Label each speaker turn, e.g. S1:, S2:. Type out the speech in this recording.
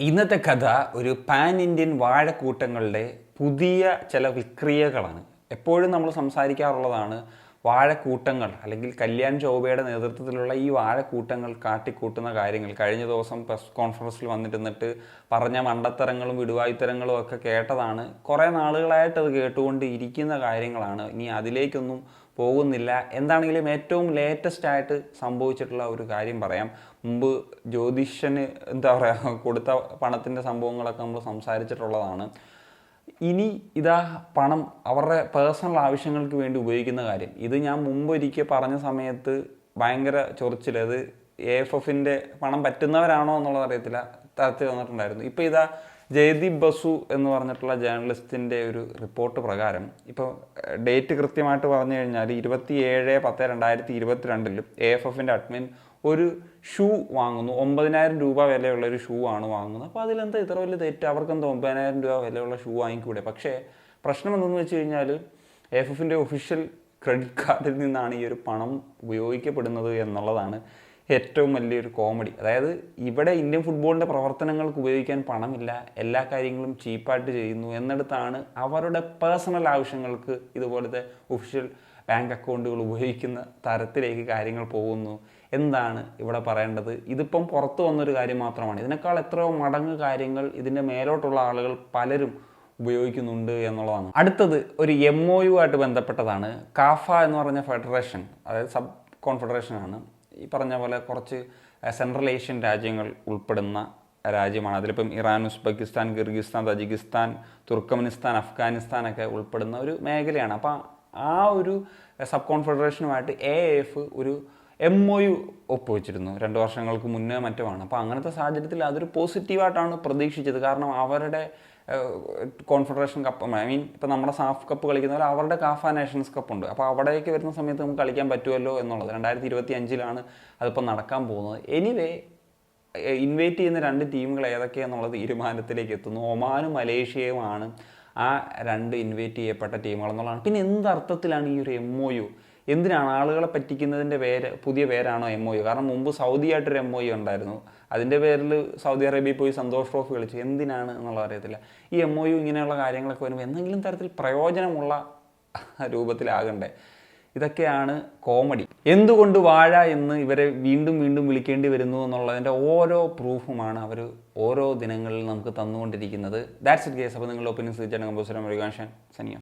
S1: ഇന്നത്തെ കഥ ഒരു പാൻ ഇന്ത്യൻ വാഴക്കൂട്ടങ്ങളുടെ പുതിയ ചില വിക്രിയകളാണ്. എപ്പോഴും നമ്മൾ സംസാരിക്കാറുള്ളതാണ് വാഴക്കൂട്ടങ്ങൾ അല്ലെങ്കിൽ കല്യാൺ ചൗബയുടെ നേതൃത്വത്തിലുള്ള ഈ വാഴക്കൂട്ടങ്ങൾ കാട്ടിക്കൂട്ടുന്ന കാര്യങ്ങൾ. കഴിഞ്ഞ ദിവസം പ്രസ് കോൺഫറൻസിൽ വന്നിട്ട് പറഞ്ഞ മണ്ടത്തരങ്ങളും വിടുവായുത്തരങ്ങളും ഒക്കെ കേട്ടതാണ്. കുറേ നാളുകളായിട്ട് അത് കേട്ടുകൊണ്ട് ഇരിക്കുന്ന കാര്യങ്ങളാണ്. ഇനി അതിലേക്കൊന്നും പോകുന്നില്ല. എന്താണെങ്കിലും ഏറ്റവും ലേറ്റസ്റ്റ് ആയിട്ട് സംഭവിച്ചിട്ടുള്ള ഒരു കാര്യം പറയാം. മുമ്പ് ജ്യോതിഷന് എന്താ പറയുക കൊടുത്ത പണത്തിൻ്റെ സംഭവങ്ങളൊക്കെ നമ്മൾ സംസാരിച്ചിട്ടുള്ളതാണ്. ഇനി ഇതാ പണം അവരുടെ പേഴ്സണൽ ആവശ്യങ്ങൾക്ക് വേണ്ടി ഉപയോഗിക്കുന്ന കാര്യം. ഇത് ഞാൻ മുമ്പ് ഒരിക്കൽ പറഞ്ഞ സമയത്ത് ഭയങ്കര ചൊറിച്ചിൽ. അത് AFFൻ്റെ പണം പറ്റുന്നവരാണോ എന്നുള്ളത് അറിയത്തില്ല, തരത്തിൽ വന്നിട്ടുണ്ടായിരുന്നു. ഇപ്പോൾ ഇതാ ജയദീപ് ബസു എന്ന് പറഞ്ഞിട്ടുള്ള ജേർണലിസ്റ്റിൻ്റെ ഒരു റിപ്പോർട്ട് പ്രകാരം ഇപ്പോൾ ഡേറ്റ് കൃത്യമായിട്ട് പറഞ്ഞു കഴിഞ്ഞാൽ 27/10/2022 AFFൻ്റെ അഡ്മിൻ ഒരു ഷൂ വാങ്ങുന്നു. 9,000 രൂപ വിലയുള്ള ഒരു ഷൂ ആണ് വാങ്ങുന്നത്. അപ്പോൾ അതിലെന്താ ഇത്ര വലിയ തെറ്റ്? അവർക്കെന്താ 9,000 രൂപ വിലയുള്ള ഷൂ വാങ്ങിക്കൂടെ? പക്ഷേ പ്രശ്നം എന്തെന്ന് വെച്ച് കഴിഞ്ഞാൽ AFFൻ്റെ ഒഫീഷ്യൽ ക്രെഡിറ്റ് കാർഡിൽ നിന്നാണ് ഈ ഒരു പണം ഉപയോഗിക്കപ്പെടുന്നത് എന്നുള്ളതാണ് ഏറ്റവും വലിയൊരു കോമഡി. അതായത് ഇവിടെ ഇന്ത്യൻ ഫുട്ബോളിൻ്റെ പ്രവർത്തനങ്ങൾക്ക് ഉപയോഗിക്കാൻ പണമില്ല, എല്ലാ കാര്യങ്ങളും ചീപ്പായിട്ട് ചെയ്യുന്നു എന്നിടത്താണ് അവരുടെ പേഴ്സണൽ ആവശ്യങ്ങൾക്ക് ഇതുപോലത്തെ ഒഫീഷ്യൽ ബാങ്ക് അക്കൗണ്ടുകൾ ഉപയോഗിക്കുന്ന തരത്തിലേക്ക് കാര്യങ്ങൾ പോകുന്നു. എന്താണ് ഇവിടെ പറയേണ്ടത്? ഇതിപ്പം പുറത്തു വന്നൊരു കാര്യം മാത്രമാണ്. ഇതിനേക്കാൾ എത്രയോ മടങ്ങ് കാര്യങ്ങൾ ഇതിൻ്റെ മേലോട്ടുള്ള ആളുകൾ പലരും ഉപയോഗിക്കുന്നുണ്ട് എന്നുള്ളതാണ്. അടുത്തത് ഒരു MOU ആയിട്ട് ബന്ധപ്പെട്ടതാണ്. കാഫ എന്ന് പറഞ്ഞ ഫെഡറേഷൻ, അതായത് സബ് കോൺഫെഡറേഷനാണ്. ഈ പറഞ്ഞ പോലെ കുറച്ച് സെൻട്രൽ ഏഷ്യൻ രാജ്യങ്ങൾ ഉൾപ്പെടുന്ന രാജ്യമാണ്. അതിലിപ്പം Iran, Uzbekistan, Kyrgyzstan, Tajikistan, Turkmenistan, അഫ്ഗാനിസ്ഥാനൊക്കെ ഉൾപ്പെടുന്ന ഒരു മേഖലയാണ്. അപ്പോൾ ആ ഒരു സബ് കോൺഫെഡറേഷനുമായിട്ട് AIF ഒരു MOU ഒപ്പുവെച്ചിരുന്നു 2 വർഷങ്ങൾക്ക് മുന്നേ മറ്റുമാണ്. അപ്പോൾ അങ്ങനത്തെ സാഹചര്യത്തിൽ അതൊരു പോസിറ്റീവായിട്ടാണ് പ്രതീക്ഷിച്ചത്. കാരണം അവരുടെ കോൺഫെഡറേഷൻ കപ്പ്, ഇപ്പോൾ നമ്മുടെ സാഫ് കപ്പ് കളിക്കുന്നവർ അവരുടെ കാഫ നേഷൻസ് കപ്പ് ഉണ്ട്. അപ്പോൾ അവിടേക്ക് വരുന്ന സമയത്ത് നമുക്ക് കളിക്കാൻ പറ്റുമല്ലോ എന്നുള്ളത് 2025 അതിപ്പോൾ നടക്കാൻ പോകുന്നത്. എനിവേ ഇൻവൈറ്റ് ചെയ്യുന്ന 2 ടീമുകൾ ഏതൊക്കെയാണെന്നുള്ള തീരുമാനത്തിലേക്ക് എത്തുന്നു. ഒമാനും മലേഷ്യയുമാണ് ആ 2 ഇൻവൈറ്റ് ചെയ്യപ്പെട്ട ടീമുകൾ എന്നുള്ളതാണ്. പിന്നെ എന്തർത്ഥത്തിലാണ് ഈ ഒരു MOU? എന്തിനാണ് ആളുകളെ പറ്റിക്കുന്നതിൻ്റെ പുതിയ പേരാണോ MOU? കാരണം മുമ്പ് സൗദിയായിട്ടൊരു MOU ഉണ്ടായിരുന്നു. അതിൻ്റെ പേരിൽ സൗദി അറേബ്യയിൽ പോയി സന്തോഷ് ട്രോഫി കളിച്ചു. എന്തിനാണ് എന്നുള്ളത് അറിയത്തില്ല. ഈ MOU ഇങ്ങനെയുള്ള കാര്യങ്ങളൊക്കെ വരുമ്പോൾ എന്തെങ്കിലും തരത്തിൽ പ്രയോജനമുള്ള രൂപത്തിലാകണ്ടേ? ഇതൊക്കെയാണ് കോമഡി. എന്തുകൊണ്ട് വാഴ എന്ന് ഇവരെ വീണ്ടും വീണ്ടും വിളിക്കേണ്ടി വരുന്നു എന്നുള്ളതിൻ്റെ ഓരോ പ്രൂഫുമാണ് അവർ ഓരോ ദിനങ്ങളിൽ നമുക്ക് തന്നുകൊണ്ടിരിക്കുന്നത്. That's it guys. അപ്പോൾ നിങ്ങളുടെ ഒപ്പീനിയൻസ് കമ്പോസർ സനിയ.